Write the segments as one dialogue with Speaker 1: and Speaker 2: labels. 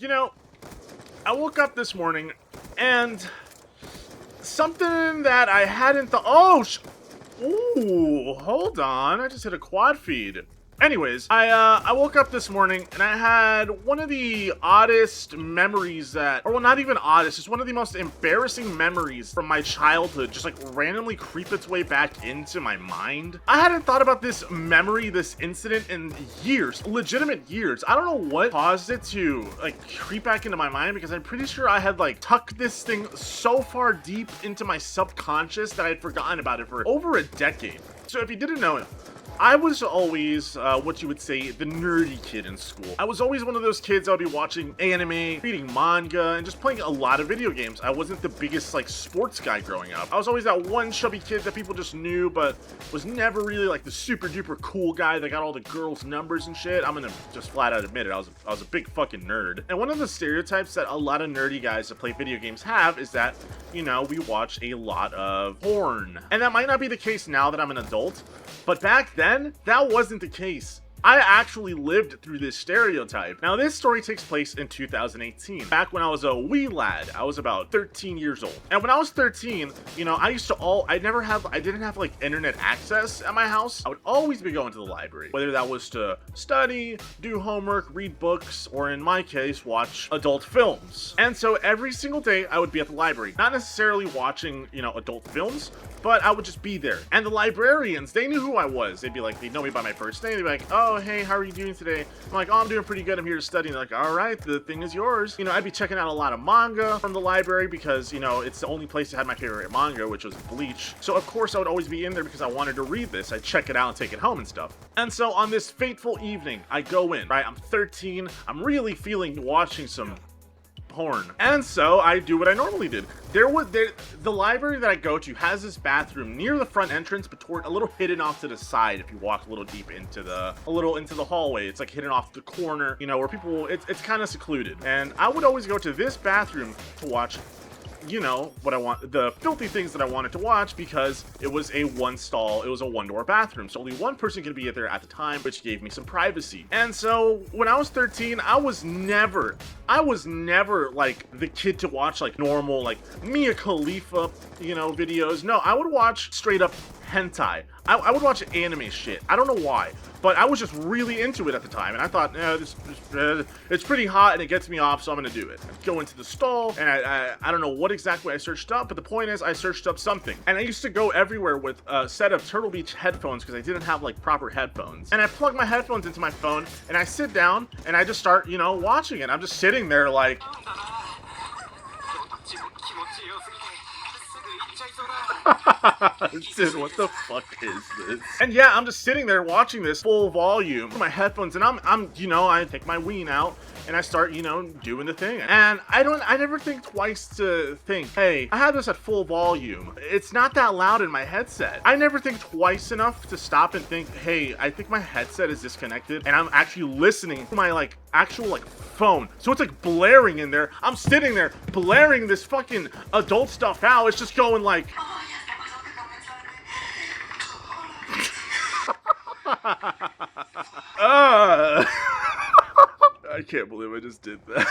Speaker 1: You know, I woke up this morning and something that I hadn't thought. Oh, ooh, hold on. I just hit a quad feed. Anyways, I woke up this morning and I had one of the oddest memories that, or well, not even oddest, just one of the most embarrassing memories from my childhood just like randomly creep its way back into my mind. I hadn't thought about this memory, this incident in years, legitimate years. I don't know what caused it to like creep back into my mind because I'm pretty sure I had like tucked this thing so far deep into my subconscious that I had forgotten about it for over a decade. So if you didn't know it, I was always, what you would say, the nerdy kid in school. I was always one of those kids that would be watching anime, reading manga, and just playing a lot of video games. I wasn't the biggest, like, sports guy growing up. I was always that one chubby kid that people just knew, but was never really, like, the super duper cool guy that got all the girls' numbers and shit. I'm gonna just flat out admit it. I was a big fucking nerd. And one of the stereotypes that a lot of nerdy guys that play video games have is that, you know, we watch a lot of porn. And that might not be the case now that I'm an adult, but back then, that wasn't the case. I actually lived through this stereotype. Now, this story takes place in 2018, back when I was a wee lad. I was about 13 years old. And when I was 13, you know, I didn't have like internet access at my house. I would always be going to the library, whether that was to study, do homework, read books, or in my case, watch adult films. And so every single day I would be at the library, not necessarily watching, you know, adult films, but I would just be there. And the librarians, they knew who I was. They'd be like, they'd know me by my first name. They'd be like, oh, hey, how are you doing today? I'm like, oh, I'm doing pretty good. I'm here to study. And they're like, all right, the thing is yours. You know, I'd be checking out a lot of manga from the library because, you know, it's the only place that had my favorite manga, which was Bleach. So, of course, I would always be in there because I wanted to read this. I'd check it out and take it home and stuff. And so on this fateful evening, I go in, right? I'm 13. I'm really feeling watching some porn. And so I do what I normally did. The library that I go to has this bathroom near the front entrance, but toward a little hidden off to the side. If you walk a little deep into the hallway, it's like hidden off the corner, you know, where people, it's kind of secluded. And I would always go to this bathroom to watch, you know, what I want, the filthy things that I wanted to watch, because it was a one-door bathroom. So only one person could be there at the time, which gave me some privacy. And so when I was 13, I was never like the kid to watch like normal, like Mia Khalifa, you know, videos. No, I would watch straight up hentai. I would watch anime shit. I don't know why, but I was just really into it at the time, and I thought, it's pretty hot and it gets me off, so I'm gonna do it. I'd go into the stall, and I don't know what exactly I searched up, but the point is I searched up something. And I used to go everywhere with a set of Turtle Beach headphones because I didn't have like proper headphones. And I plug my headphones into my phone, and I sit down, and I just start, you know, watching it. I'm just sitting there like, dude, what the fuck is this? And yeah, I'm just sitting there watching this full volume with my headphones, and I'm, you know, I take my ween out and I start, you know, doing the thing. And I never think twice to think, hey, I have this at full volume. It's not that loud in my headset. I never think twice enough to stop and think, hey, I think my headset is disconnected and I'm actually listening to my like actual like phone. So it's like blaring in there. I'm sitting there blaring this fucking adult stuff out. It's just going like, I can't believe I just did that.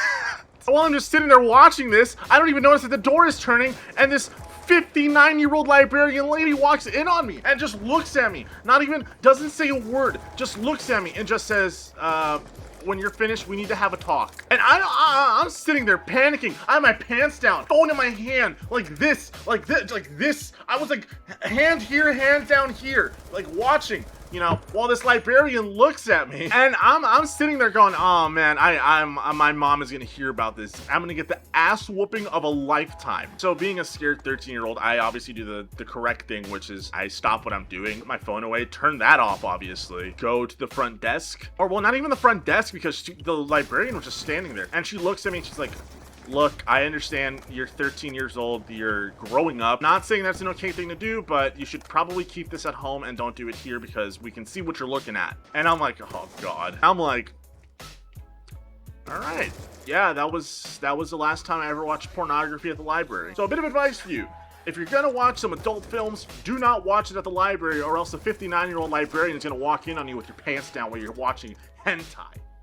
Speaker 1: While I'm just sitting there watching this, I don't even notice that the door is turning and this 59-year-old librarian lady walks in on me and just looks at me. Not even, doesn't say a word, just looks at me and just says, when you're finished, we need to have a talk. And I'm sitting there panicking. I have my pants down, phone in my hand, like this. I was like, hand here, hand down here, like watching, you know, while this librarian looks at me. And I'm sitting there going, oh man, my mom is gonna hear about this. I'm gonna get the ass whooping of a lifetime. So being a scared 13-year-old, I obviously do the correct thing, which is I stop what I'm doing, put my phone away, turn that off, obviously, go to the front desk, or well, not even the front desk, because the librarian was just standing there. And she looks at me and she's like, look, I understand you're 13 years old, you're growing up. Not saying that's an okay thing to do, but you should probably keep this at home and don't do it here because we can see what you're looking at. And I'm like, oh God. I'm like, all right. Yeah, that was the last time I ever watched pornography at the library. So a bit of advice for you. If you're gonna watch some adult films, do not watch it at the library, or else the 59-year-old librarian is gonna walk in on you with your pants down while you're watching hentai.